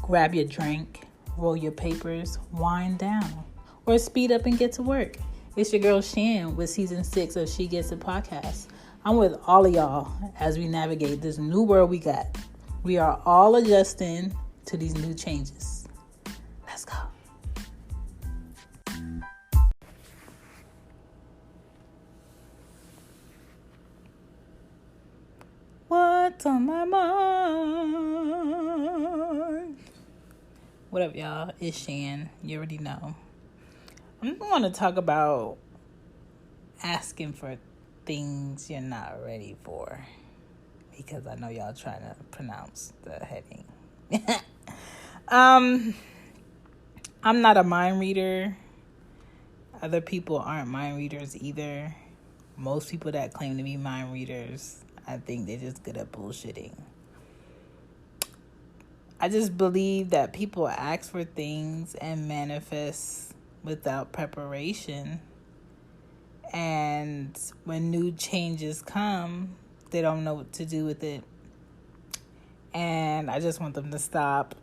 Grab your drink, roll your papers, wind down, or speed up and get to work. It's your girl Shan with season 6 of She Gets It podcast. I'm with all of y'all as we navigate this new world we got. We are all adjusting to these new changes. Let's go. What's on my mind? What up, y'all? It's Shan. You already know. I'm going to talk about asking for things you're not ready for, because I know y'all trying to pronounce the heading. I'm not a mind reader. Other people aren't mind readers either. Most people that claim to be mind readers, I think they're just good at bullshitting. I just believe that people ask for things and manifest without preparation. And when new changes come, they don't know what to do with it. And I just want them to stop.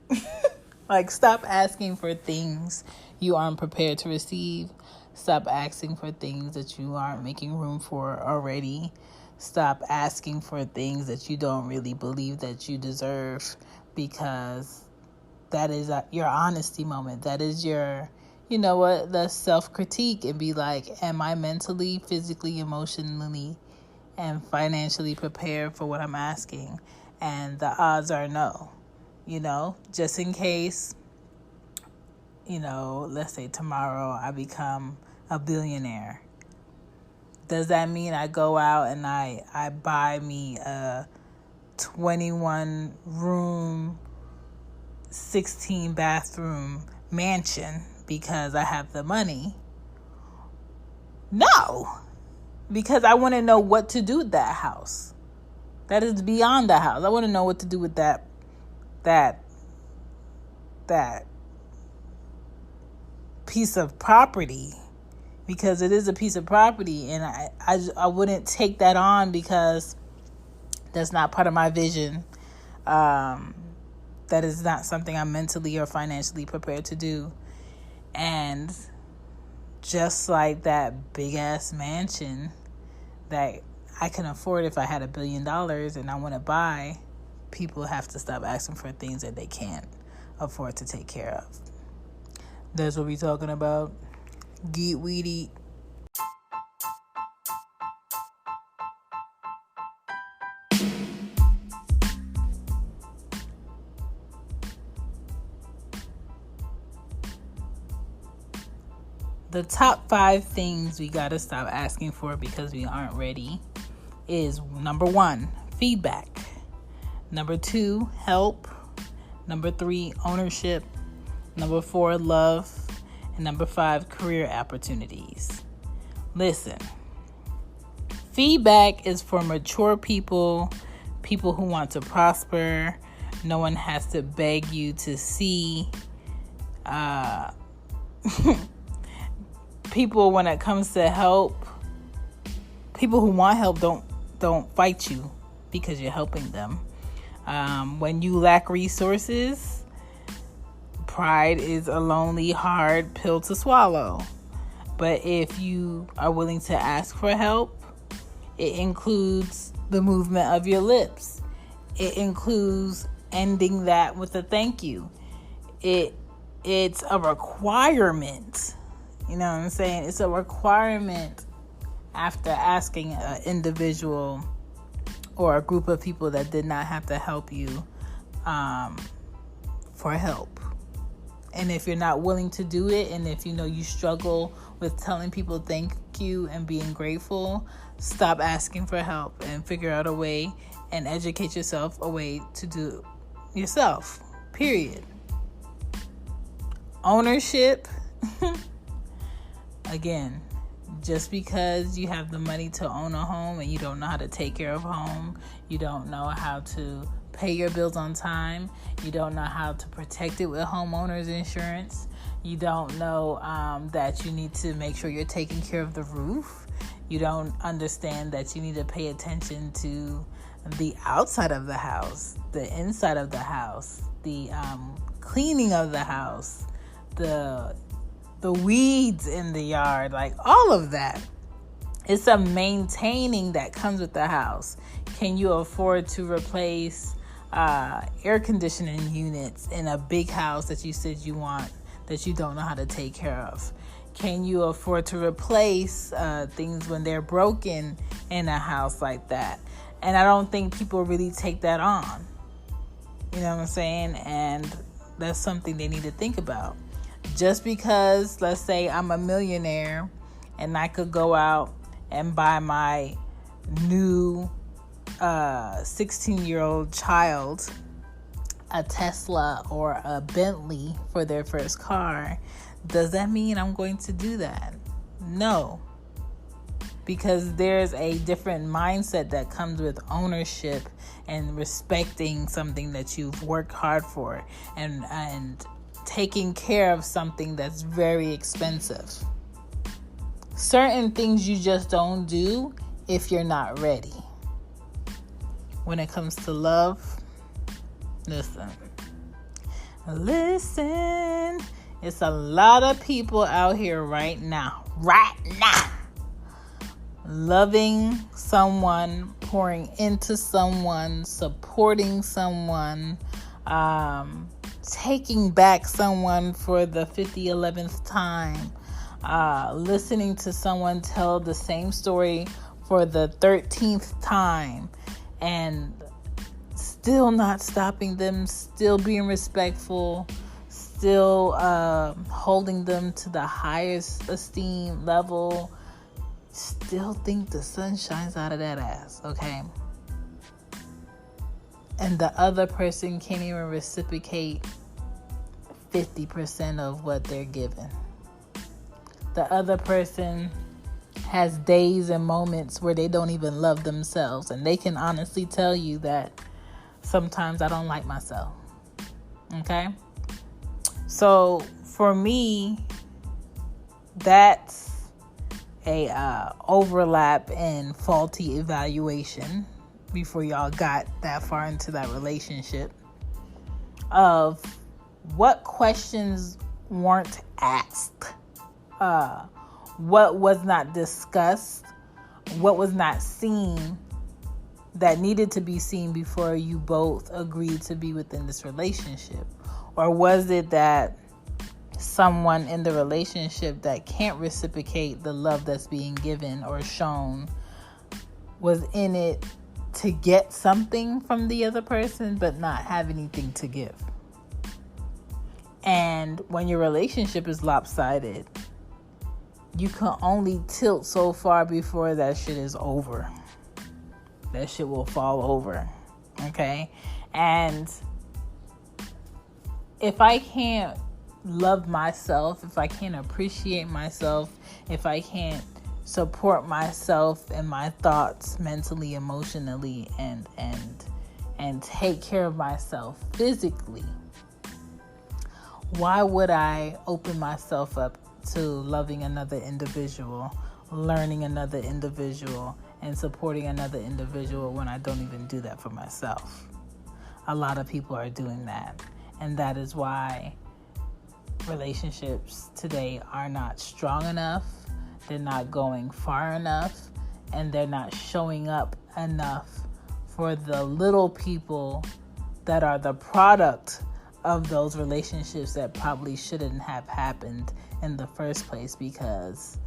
Stop asking for things you aren't prepared to receive. Stop asking for things that you aren't making room for already. Stop asking for things that you don't really believe that you deserve, because that is your honesty moment. That is your, the self-critique, and be like, am I mentally, physically, emotionally, and financially prepared for what I'm asking? And the odds are no. Just in case, let's say tomorrow I become a billionaire. Does that mean I go out and I buy me a 21 room, 16 bathroom mansion because I have the money? No, because I want to know what to do with that house. That is beyond the house. I want to know what to do with that piece of property, because it is a piece of property, and I wouldn't take that on because that's not part of my vision. That is not something I'm mentally or financially prepared to do. And just like that big ass mansion that I can afford if I had $1 billion and I want to buy, people have to stop asking for things that they can't afford to take care of. That's what we're talking about. Get weedy. The top 5 things we gotta stop asking for because we aren't ready is: number 1, feedback; number 2, help; number 3, ownership; number 4, love; and number 5, career opportunities. Listen, feedback is for mature people who want to prosper. No one has to beg you to see. People, when it comes to help, people who want help don't fight you because you're helping them. When you lack resources, pride is a lonely, hard pill to swallow. But if you are willing to ask for help, it includes the movement of your lips. It includes ending that with a thank you. It's a requirement. You know what I'm saying? It's a requirement after asking an individual or a group of people that did not have to help you for help. And if you're not willing to do it, and if you struggle with telling people thank you and being grateful, stop asking for help and figure out a way and educate yourself a way to do yourself. Period. Ownership. Again, just because you have the money to own a home and you don't know how to take care of a home, you don't know how to pay your bills on time, you don't know how to protect it with homeowners insurance, you don't know that you need to make sure you're taking care of the roof, you don't understand that you need to pay attention to the outside of the house, the inside of the house, the cleaning of the house, the weeds in the yard, like all of that. It's a maintaining that comes with the house. Can you afford to replace air conditioning units in a big house that you said you want, that you don't know how to take care of? Can you afford to replace things when they're broken in a house like that? And I don't think people really take that on. You know what I'm saying? And that's something they need to think about. Just because, let's say I'm a millionaire and I could go out and buy my new 16-year-old child a Tesla or a Bentley for their first car, does that mean I'm going to do that? No. Because there's a different mindset that comes with ownership and respecting something that you've worked hard for, and taking care of something that's very expensive. Certain things you just don't do if you're not ready. When it comes to love, listen. It's a lot of people out here right now, loving someone, pouring into someone, supporting someone, taking back someone for the 11th time, listening to someone tell the same story for the 13th time, and still not stopping them, still being respectful, still holding them to the highest esteem level, still think the sun shines out of that ass, okay? And the other person can't even reciprocate 50% of what they're given. The other person has days and moments where they don't even love themselves, and they can honestly tell you that sometimes I don't like myself. Okay? So for me, that's a overlap and faulty evaluation before y'all got that far into that relationship of what questions weren't asked, what was not discussed, what was not seen that needed to be seen before you both agreed to be within this relationship? Or was it that someone in the relationship that can't reciprocate the love that's being given or shown was in it to get something from the other person but not have anything to give? And when your relationship is lopsided, you can only tilt so far before that shit is over. That shit will fall over. Okay? And if I can't love myself, if I can't appreciate myself, if I can't support myself and my thoughts mentally, emotionally, and take care of myself physically, why would I open myself up to loving another individual, learning another individual, and supporting another individual when I don't even do that for myself? A lot of people are doing that. And that is why relationships today are not strong enough, they're not going far enough, and they're not showing up enough for the little people that are the product of those relationships that probably shouldn't have happened in the first place, because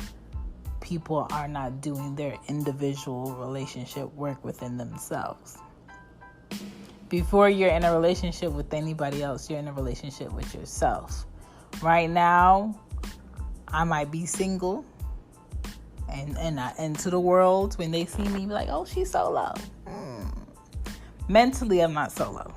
people are not doing their individual relationship work within themselves. Before you're in a relationship with anybody else, you're in a relationship with yourself. Right now, I might be single, and to the world, when they see me, be like, oh, she's solo. Mentally, I'm not solo.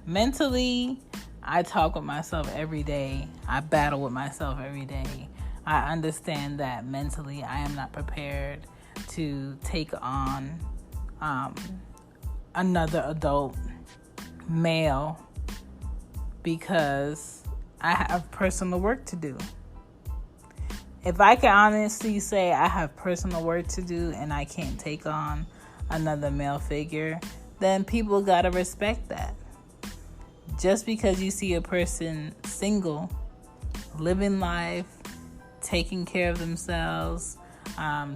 Mentally, I talk with myself every day. I battle with myself every day. I understand that mentally I am not prepared to take on another adult male, because I have personal work to do. If I can honestly say I have personal work to do and I can't take on another male figure, then people gotta respect that. Just because you see a person single, living life, taking care of themselves,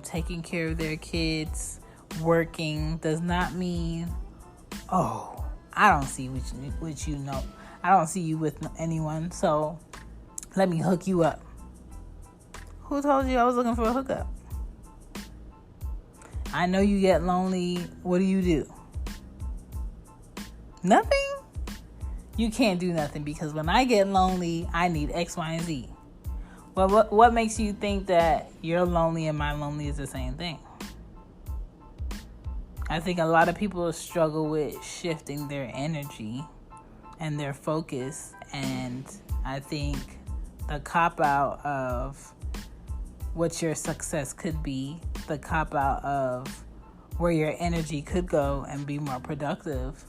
taking care of their kids, working, does not mean, oh, I don't see what you know. I don't see you with anyone, so let me hook you up. Who told you I was looking for a hookup? I know you get lonely. What do? Nothing? You can't do nothing, because when I get lonely, I need X, Y, and Z. Well, what makes you think that you're lonely and my lonely is the same thing? I think a lot of people struggle with shifting their energy and their focus, and I think the cop-out of what your success could be, the cop-out of where your energy could go and be more productive,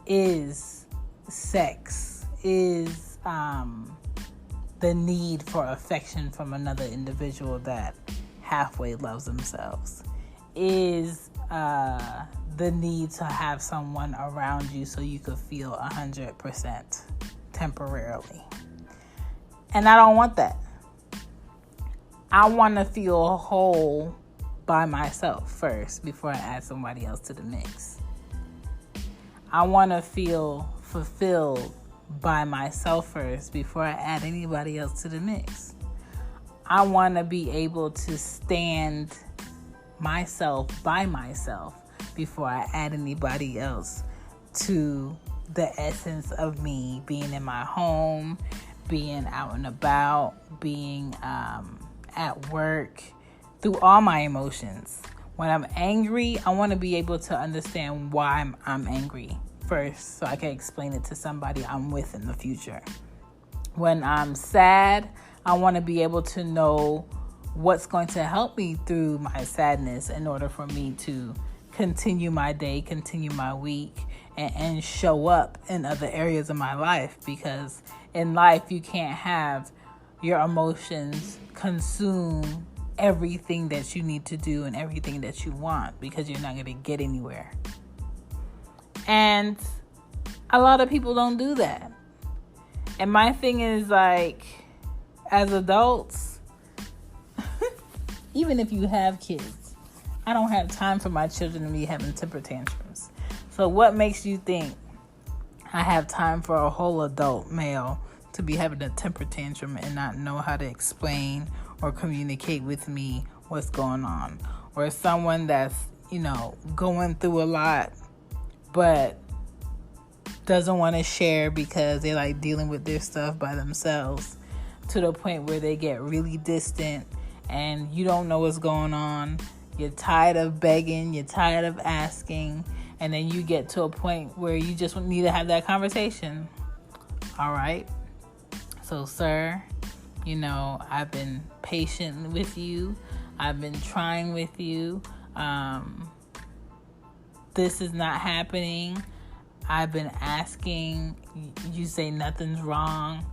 is sex, is the need for affection from another individual that halfway loves themselves, is the need to have someone around you so you could feel 100% temporarily. And I don't want that. I want to feel whole by myself first before I add somebody else to the mix. I want to feel fulfilled by myself first before I add anybody else to the mix. I want to be able to stand myself by myself before I add anybody else to the essence of me being in my home, being out and about, being at work, through all my emotions. When I'm angry, I want to be able to understand why I'm angry first, so I can explain it to somebody I'm with in the future. When I'm sad, I want to be able to know what's going to help me through my sadness in order for me to continue my day, continue my week, and show up in other areas of my life. Because in life, you can't have your emotions consume everything that you need to do and everything that you want, because you're not going to get anywhere. And a lot of people don't do that. And my thing is, like, as adults, even if you have kids, I don't have time for my children to be having temper tantrums. So what makes you think I have time for a whole adult male to be having a temper tantrum and not know how to explain or communicate with me what's going on? Or someone that's, going through a lot, but doesn't want to share because they like dealing with their stuff by themselves, to the point where they get really distant and you don't know what's going on. You're tired of begging, you're tired of asking, and then you get to a point where you just need to have that conversation. All right. So, sir, I've been patient with you. I've been trying with you. This is not happening. I've been asking. You say nothing's wrong,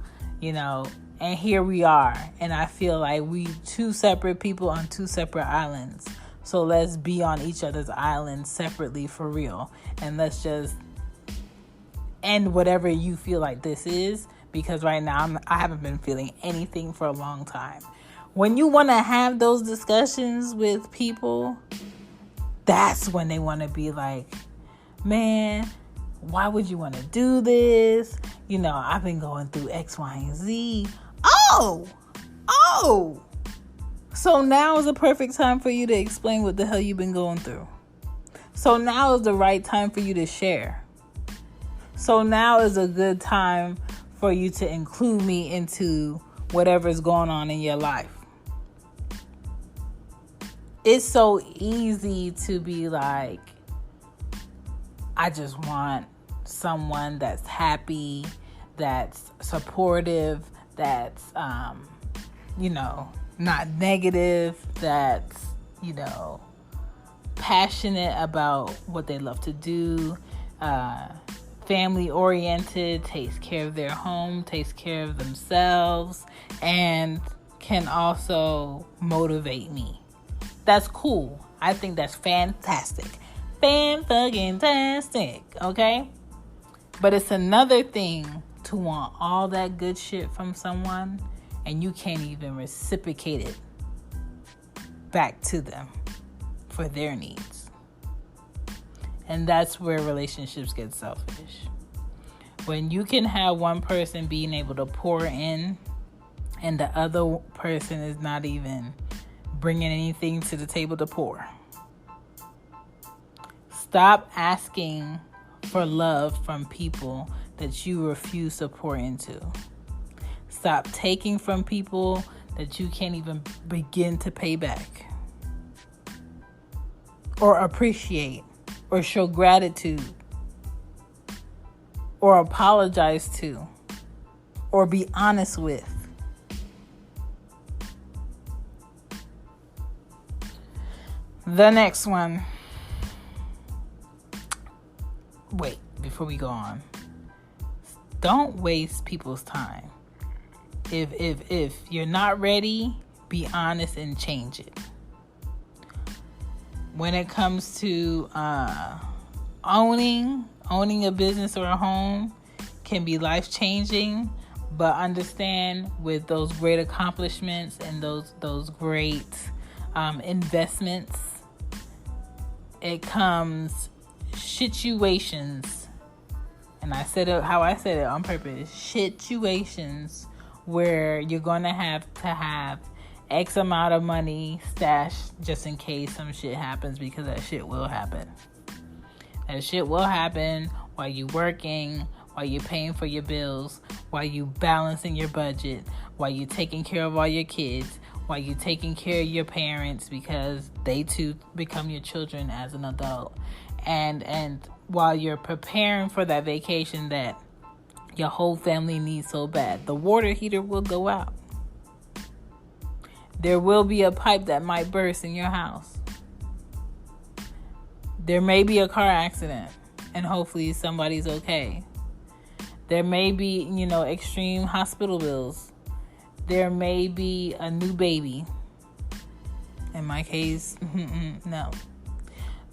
and here we are. And I feel like we two separate people on two separate islands. So let's be on each other's islands separately for real. And let's just end whatever you feel like this is. Because right now I haven't been feeling anything for a long time. When you want to have those discussions with people, that's when they want to be like, man, why would you want to do this? I've been going through X, Y, and Z. Oh. So now is the perfect time for you to explain what the hell you've been going through. So now is the right time for you to share. So now is a good time for you to include me into whatever's going on in your life. It's so easy to be like, I just want someone that's happy, that's supportive, that's, not negative, that's, passionate about what they love to do, family oriented, takes care of their home, takes care of themselves, and can also motivate me. That's cool. I think that's fantastic. Fan-fucking-tastic, okay? But it's another thing to want all that good shit from someone and you can't even reciprocate it back to them for their needs. And that's where relationships get selfish. When you can have one person being able to pour in and the other person is not even bringing anything to the table to pour. Stop asking for love from people that you refuse to pour into. Stop taking from people that you can't even begin to pay back, or appreciate, or show gratitude, or apologize to, or be honest with. The next one. Wait, before we go on. Don't waste people's time. If you're not ready, be honest and change it. When it comes to owning a business or a home can be life-changing, but understand with those great accomplishments and those great investments, it comes situations, and I said it how I said it on purpose, situations where you're going to have X amount of money stashed just in case some shit happens, because that shit will happen. That shit will happen while you're working, while you're paying for your bills, while you balancing your budget, while you're taking care of all your kids, while you're taking care of your parents because they too become your children as an adult. And while you're preparing for that vacation that your whole family needs so bad, the water heater will go out. There will be a pipe that might burst in your house. There may be a car accident, and hopefully somebody's okay. There may be, extreme hospital bills. There may be a new baby. In my case, no.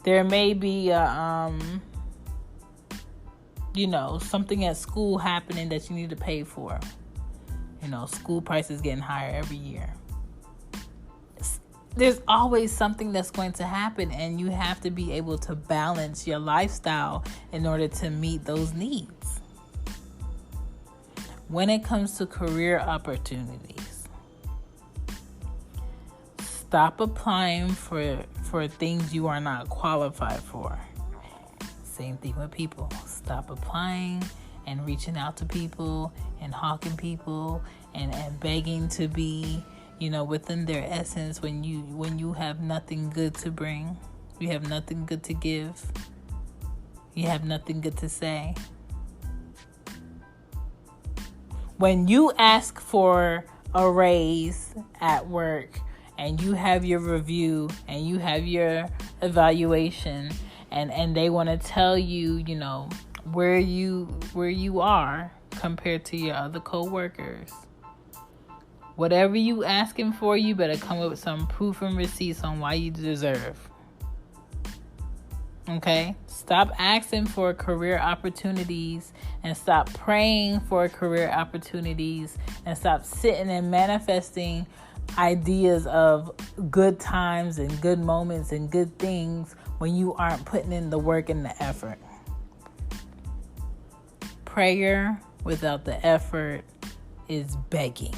There may be something at school happening that you need to pay for. School prices getting higher every year. There's always something that's going to happen, and you have to be able to balance your lifestyle in order to meet those needs. When it comes to career opportunities, stop applying for things you are not qualified for. Same thing with people. Stop applying and reaching out to people and hawking people and begging to be, within their essence when you have nothing good to bring. You have nothing good to give. You have nothing good to say. When you ask for a raise at work and you have your review and you have your evaluation and they want to tell you, where you are compared to your other coworkers, whatever you asking for, you better come up with some proof and receipts on why you deserve. Okay? Stop asking for career opportunities and stop praying for career opportunities and stop sitting and manifesting ideas of good times and good moments and good things when you aren't putting in the work and the effort. Prayer without the effort is begging.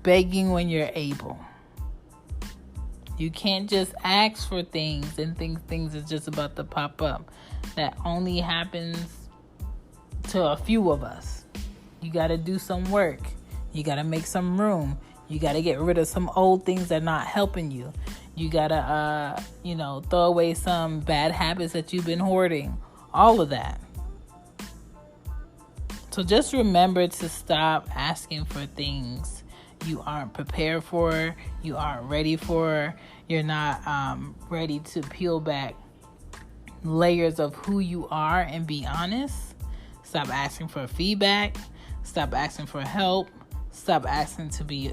Begging when you're able. You can't just ask for things and think things is just about to pop up. That only happens to a few of us. You got to do some work. You got to make some room. You got to get rid of some old things that are not helping you. You got to, throw away some bad habits that you've been hoarding. All of that. So just remember to stop asking for things you aren't prepared for, you aren't ready for, you're not ready to peel back layers of who you are and be honest. Stop asking for feedback. Stop asking for help. Stop asking to be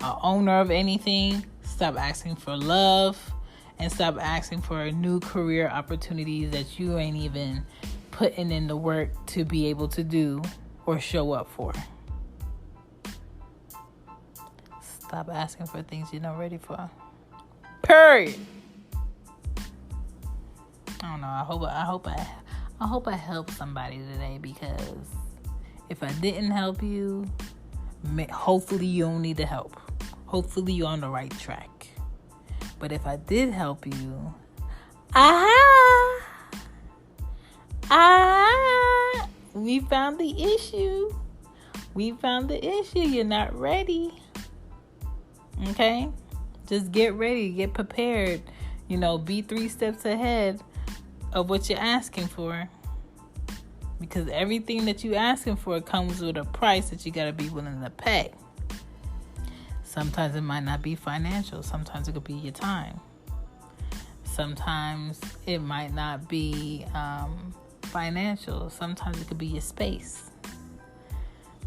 an owner of anything. Stop asking for love. And stop asking for new career opportunities that you ain't even putting in the work to be able to do or show up for. Stop asking for things you're not ready for. Period. I don't know. I hope I helped somebody today, because if I didn't help you, hopefully you don't need the help. Hopefully you're on the right track. But if I did help you, we found the issue. You're not ready. Okay? Just get ready. Get prepared. Be 3 steps ahead of what you're asking for. Because everything that you're asking for comes with a price that you got to be willing to pay. Sometimes it might not be financial. Sometimes it could be your time. Sometimes it might not be financial. Sometimes it could be your space.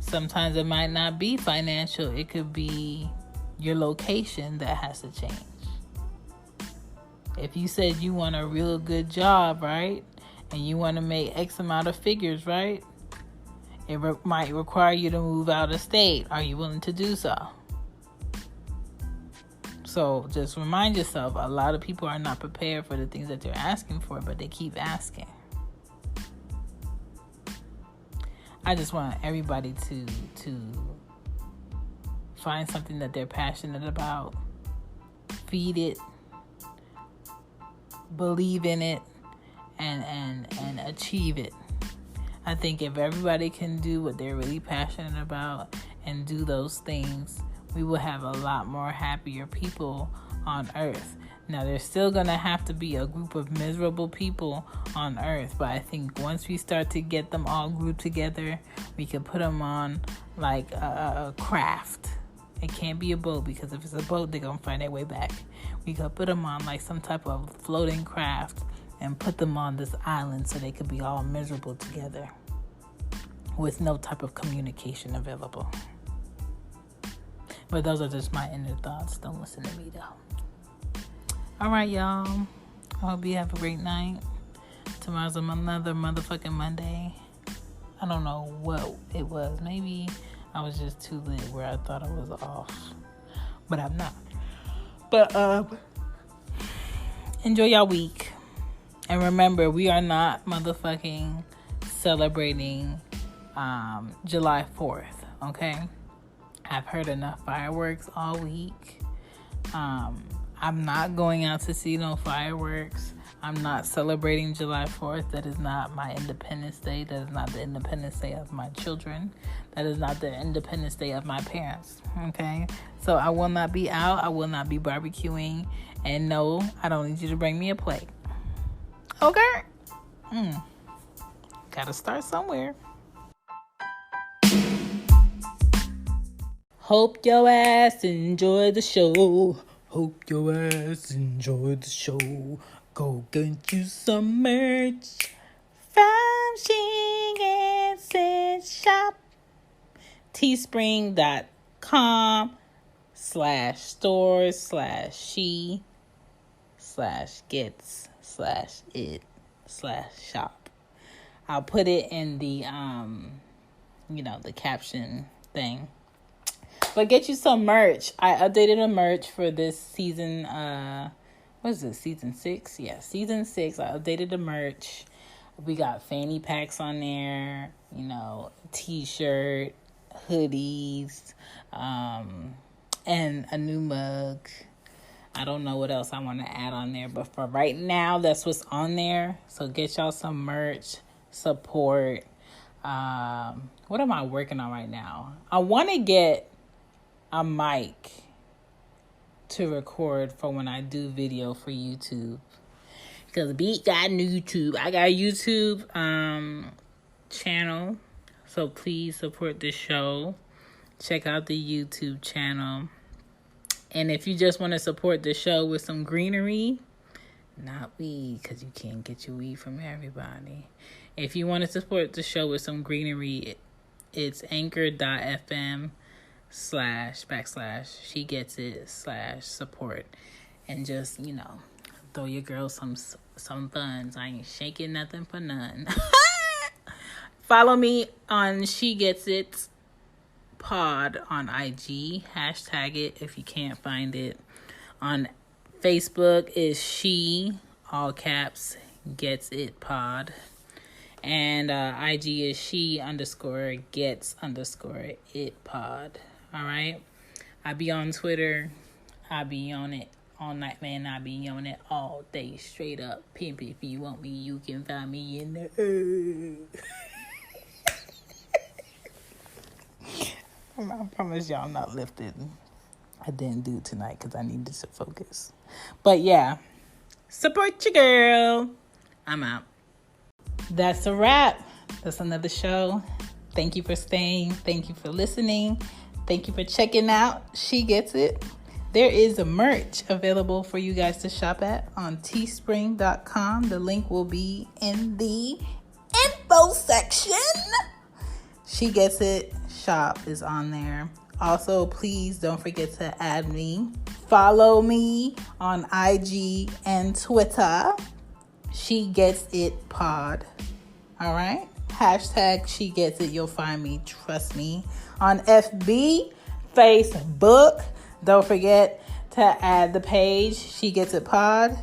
Sometimes it might not be financial. It could be your location that has to change. If you said you want a real good job, right? And you want to make X amount of figures, right? It might require you to move out of state. Are you willing to do so? So just remind yourself, a lot of people are not prepared for the things that they're asking for, but they keep asking. I just want everybody to find something that they're passionate about, feed it, believe in it, and achieve it. I think if everybody can do what they're really passionate about and do those things, we will have a lot more happier people on earth. Now, there's still going to have to be a group of miserable people on earth, but I think once we start to get them all grouped together, we can put them on like a craft. It can't be a boat, because if it's a boat, they're going to find their way back. We could put them on like some type of floating craft and put them on this island so they could be all miserable together with no type of communication available. But those are just my inner thoughts. Don't listen to me, though. All right, y'all. I hope you have a great night. Tomorrow's another motherfucking Monday. I don't know what it was. Maybe I was just too lit where I thought I was off. But I'm not. But enjoy y'all week. And remember, we are not motherfucking celebrating July 4th, okay? I've heard enough fireworks all week. I'm not going out to see no fireworks. I'm not celebrating July 4th. That is not my Independence Day. That is not the Independence Day of my children. That is not the Independence Day of my parents. Okay? So I will not be out. I will not be barbecuing. And no, I don't need you to bring me a plate. Okay? Gotta start somewhere. Hope your ass enjoyed the show. Hope your ass enjoyed the show. Go get you some merch from Shing and Sit Shop. Teespring.com/stores/she/gets/it/shop. I'll put it in the the caption thing. But get you some merch. I updated a merch for this season. What is it? Season 6? Yeah, season 6. I updated the merch. We got fanny packs on there. T-shirt, hoodies, and a new mug. I don't know what else I want to add on there, but for right now, that's what's on there. So get y'all some merch. Support. What am I working on right now? I want to get a mic to record for when I do video for YouTube, because Beat got YouTube. I got a YouTube channel, so please support the show. Check out the YouTube channel. And if you just want to support the show with some greenery, not weed, because you can't get your weed from everybody. If you want to support the show with some greenery, it's anchor.fm // she gets it /support. And just, throw your girl some funds. I ain't shaking nothing for none. Follow me on She Gets It Pod on IG. Hashtag it if you can't find it. On Facebook is She, all caps, Gets It Pod. And IG is she_gets_it pod. All right. I be on Twitter. I be on it all night, man. I be on it all day, straight up. Pimp, if you want me, you can find me in the. I promise y'all I'm not lifted. I didn't do it tonight because I needed to focus. But yeah, support your girl. I'm out. That's a wrap. That's another show. Thank you for staying. Thank you for listening. Thank you for checking out She Gets It. There is a merch available for you guys to shop at on teespring.com. The link will be in the info section. She Gets It shop is on there. Also, please don't forget to add me. Follow me on IG and Twitter. She Gets It Pod. All right? Hashtag She Gets It. You'll find me. Trust me. On FB, Facebook. Don't forget to add the page She Gets It Pod.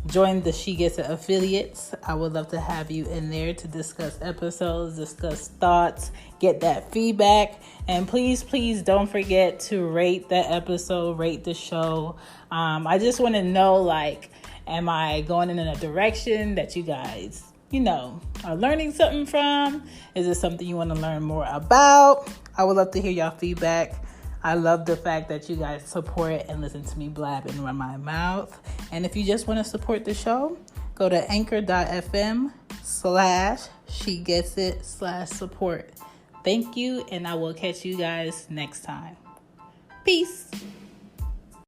Join the She Gets It affiliates. I would love to have you in there to discuss episodes, discuss thoughts, get that feedback. And please don't forget to rate the episode, rate the show. I just want to know, am I going in a direction that you guys, are learning something from? Is it something you want to learn more about? I would love to hear y'all feedback. I love the fact that you guys support and listen to me blab and run my mouth. And if you just want to support the show, go to anchor.fm/she-gets-it/support. Thank you, and I will catch you guys next time. Peace.